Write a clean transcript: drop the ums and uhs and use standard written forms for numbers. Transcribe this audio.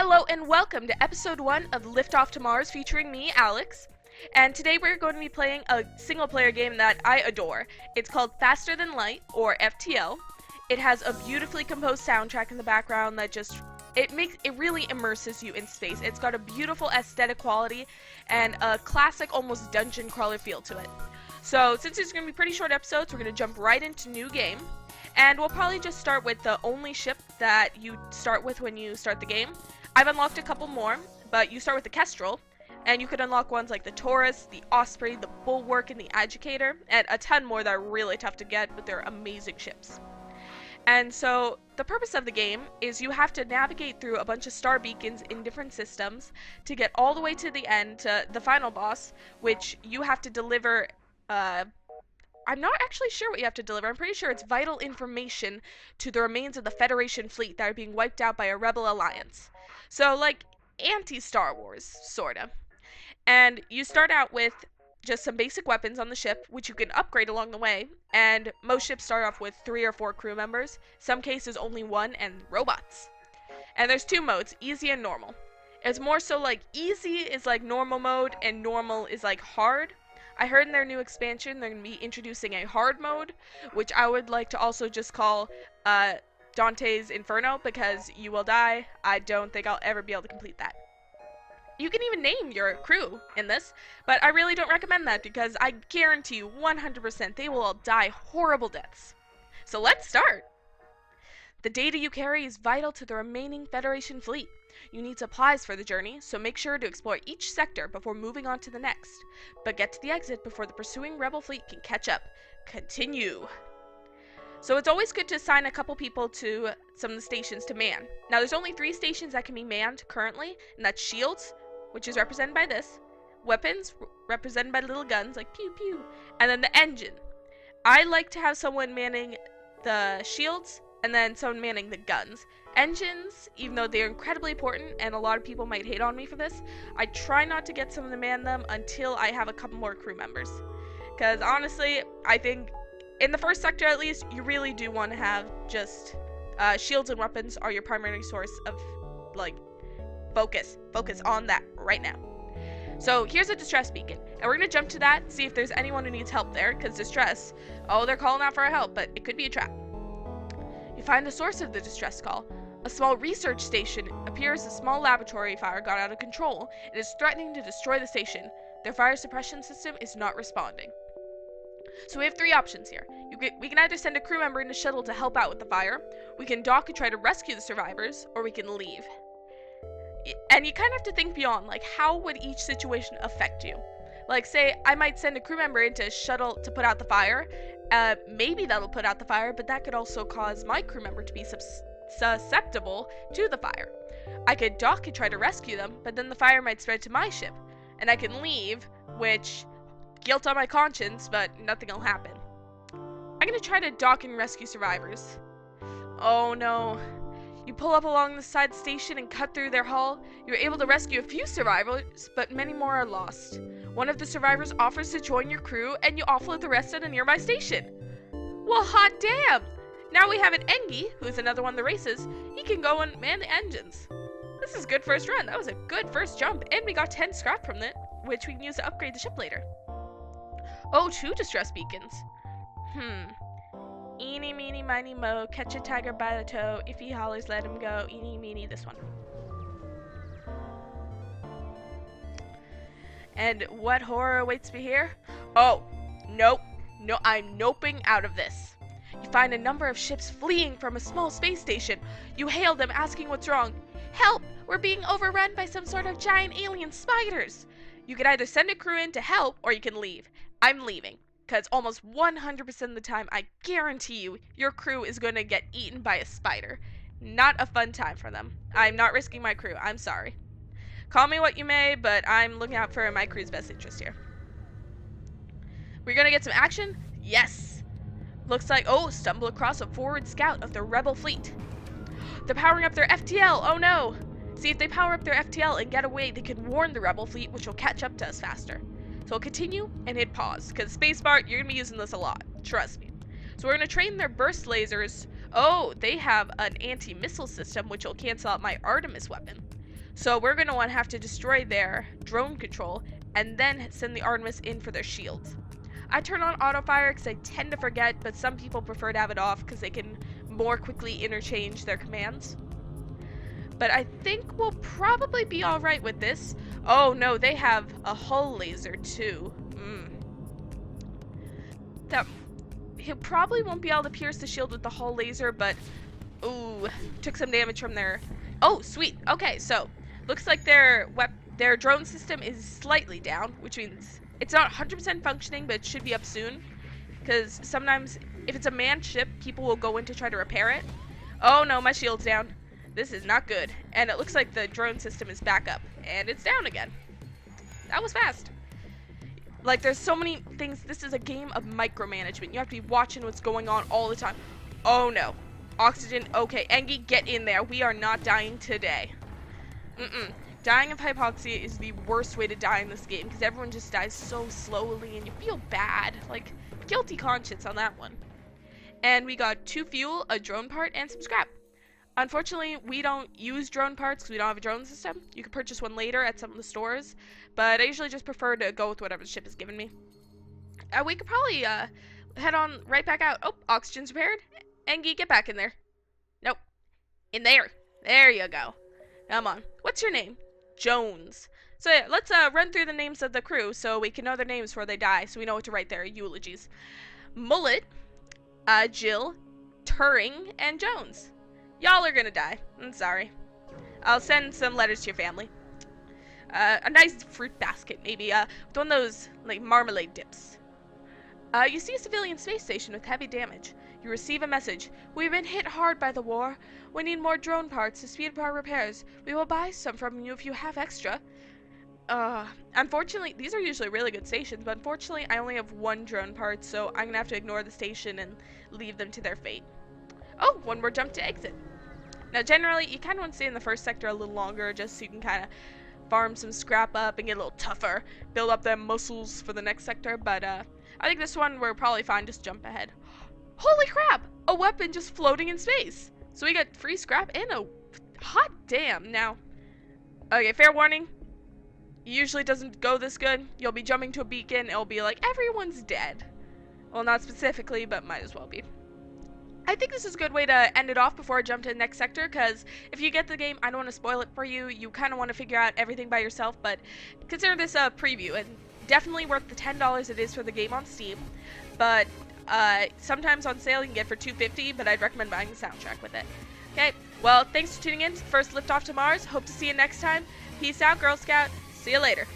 Hello and welcome to episode 1 of Lift Off to Mars featuring me, Alex. And today we're going to be playing a single player game that I adore. It's called Faster Than Light, or FTL. It has a beautifully composed soundtrack in the background that it really immerses you in space. It's got a beautiful aesthetic quality and a classic almost dungeon crawler feel to it. So since it's going to be pretty short episodes, we're going to jump right into new game. And we'll probably just start with the only ship that you start with when you start the game. I've unlocked a couple more, but you start with the Kestrel, and you could unlock ones like the Taurus, the Osprey, the Bulwark, and the Agitator, and a ton more that are really tough to get, but they're amazing ships. And so, the purpose of the game is you have to navigate through a bunch of star beacons in different systems to get all the way to the end, to the final boss, which you have to deliver, I'm not actually sure what you have to deliver. I'm pretty sure it's vital information to the remains of the Federation fleet that are being wiped out by a rebel alliance. So, like, anti-Star Wars, sorta. And you start out with just some basic weapons on the ship, which you can upgrade along the way, and most ships start off with 3 or 4 crew members, some cases only 1, and robots. And there's 2 modes, easy and normal. It's more so like easy is like normal mode, and normal is like hard. I heard in their new expansion they're going to be introducing a hard mode, which I would like to also just call Dante's Inferno, because you will die. I don't think I'll ever be able to complete that. You can even name your crew in this, but I really don't recommend that because I guarantee you 100% they will all die horrible deaths. So let's start! The data you carry is vital to the remaining Federation fleet. You need supplies for the journey, so make sure to explore each sector before moving on to the next. But get to the exit before the pursuing rebel fleet can catch up. Continue! So it's always good to assign a couple people to some of the stations to man. Now there's only 3 stations that can be manned currently, and that's shields, which is represented by this, weapons, represented by little guns like pew pew, and then the engine. I like to have someone manning the shields, and then someone manning the guns. Engines, even though they're incredibly important, and a lot of people might hate on me for this, I try not to get someone to man them until I have a couple more crew members. Because honestly, I think in the first sector at least, you really do want to have just shields and weapons are your primary source of, like, focus on that right now. So here's a distress beacon, and we're going to jump to that, see if there's anyone who needs help there, because distress, oh, they're calling out for help, but it could be a trap. You find the source of the distress call. A small research station appears. A small laboratory fire got out of control and is threatening to destroy the station. Their fire suppression system is not responding. So we have 3 options here. We can either send a crew member in a shuttle to help out with the fire, we can dock and try to rescue the survivors, or we can leave. And you kind of have to think beyond, like, how would each situation affect you? Like, say, I might send a crew member into a shuttle to put out the fire. Maybe that'll put out the fire, but that could also cause my crew member to be susceptible to the fire. I could dock and try to rescue them, but then the fire might spread to my ship. And I can leave, which, guilt on my conscience, but nothing will happen. I'm gonna try to dock and rescue survivors. Oh no. You pull up along the side station and cut through their hull. You're able to rescue a few survivors, but many more are lost. One of the survivors offers to join your crew, and you offload the rest at a nearby station. Well, hot damn! Now we have an Engi, who's another one of the races. He can go and man the engines. This is a good first run. That was a good first jump, and we got 10 scrap from it, which we can use to upgrade the ship later. Oh, 2 distress beacons. Eeny, meeny, miny, mo, catch a tiger by the toe. If he hollers, let him go. Eeny, meeny, this one. And what horror awaits me here? Oh, nope. No, I'm noping out of this. You find a number of ships fleeing from a small space station. You hail them asking what's wrong. Help! We're being overrun by some sort of giant alien spiders. You can either send a crew in to help, or you can leave. I'm leaving. Because almost 100% of the time, I guarantee you, your crew is going to get eaten by a spider. Not a fun time for them. I'm not risking my crew. I'm sorry. Call me what you may, but I'm looking out for my crew's best interest here. We're going to get some action? Yes! Looks like, oh, stumble across a forward scout of the rebel fleet. They're powering up their FTL. Oh no! See, if they power up their FTL and get away, they can warn the rebel fleet, which will catch up to us faster. So I'll continue and hit pause, because spacebar, you're going to be using this a lot. Trust me. So we're going to train their burst lasers. Oh, they have an anti-missile system, which will cancel out my Artemis weapon. So we're going to want to have to destroy their drone control and then send the Artemis in for their shields. I turn on auto fire because I tend to forget, but some people prefer to have it off because they can more quickly interchange their commands. But I think we'll probably be alright with this. Oh no, they have a hull laser too. That he probably won't be able to pierce the shield with the hull laser, but ooh, took some damage from their. Oh, sweet. Okay, so looks like their drone system is slightly down, which means it's not 100% functioning, but it should be up soon. Because sometimes if it's a manned ship, people will go in to try to repair it. Oh no, my shield's down. This is not good. And it looks like the drone system is back up, and it's down again. That was fast. Like, there's so many things. This is a game of micromanagement. You have to be watching what's going on all the time. Oh no. Oxygen. Okay, Engie, get in there. We are not dying today. Dying of hypoxia is the worst way to die in this game because everyone just dies so slowly and you feel bad. Like, guilty conscience on that one. And we got 2 fuel, a drone part, and some scrap. Unfortunately, we don't use drone parts because we don't have a drone system. You can purchase one later at some of the stores, but I usually just prefer to go with whatever the ship has given me. We could probably head on right back out. Oh, oxygen's repaired. Engie, get back in there. Nope. In there. There you go. Come on. What's your name? Jones. So yeah, let's run through the names of the crew so we can know their names before they die, so we know what to write their eulogies. Mullet, Jill, Turing, and Jones. Y'all are gonna die. I'm sorry. I'll send some letters to your family. A nice fruit basket, maybe. With one of those, like, marmalade dips. You see a civilian space station with heavy damage. You receive a message. We've been hit hard by the war. We need more drone parts to speed up our repairs. We will buy some from you if you have extra. Unfortunately, these are usually really good stations, but unfortunately, I only have 1 drone part, so I'm gonna have to ignore the station and leave them to their fate. Oh, one more jump to exit. Now, generally, you kind of want to stay in the first sector a little longer, just so you can kind of farm some scrap up and get a little tougher, build up them muscles for the next sector, but, I think this one, we're probably fine, just jump ahead. Holy crap! A weapon just floating in space! So we got free scrap and a hot damn. Now, okay, fair warning, usually doesn't go this good. You'll be jumping to a beacon, it'll be like, everyone's dead. Well, not specifically, but might as well be. I think this is a good way to end it off before I jump to the next sector, because if you get the game, I don't want to spoil it for you. You kind of want to figure out everything by yourself, but consider this a preview, and definitely worth the $10 it is for the game on Steam. But sometimes on sale you can get for $2.50, but I'd recommend buying the soundtrack with it. Okay, well, thanks for tuning in to the first Lift Off to Mars. Hope to see you next time. Peace out, Girl Scout. See you later.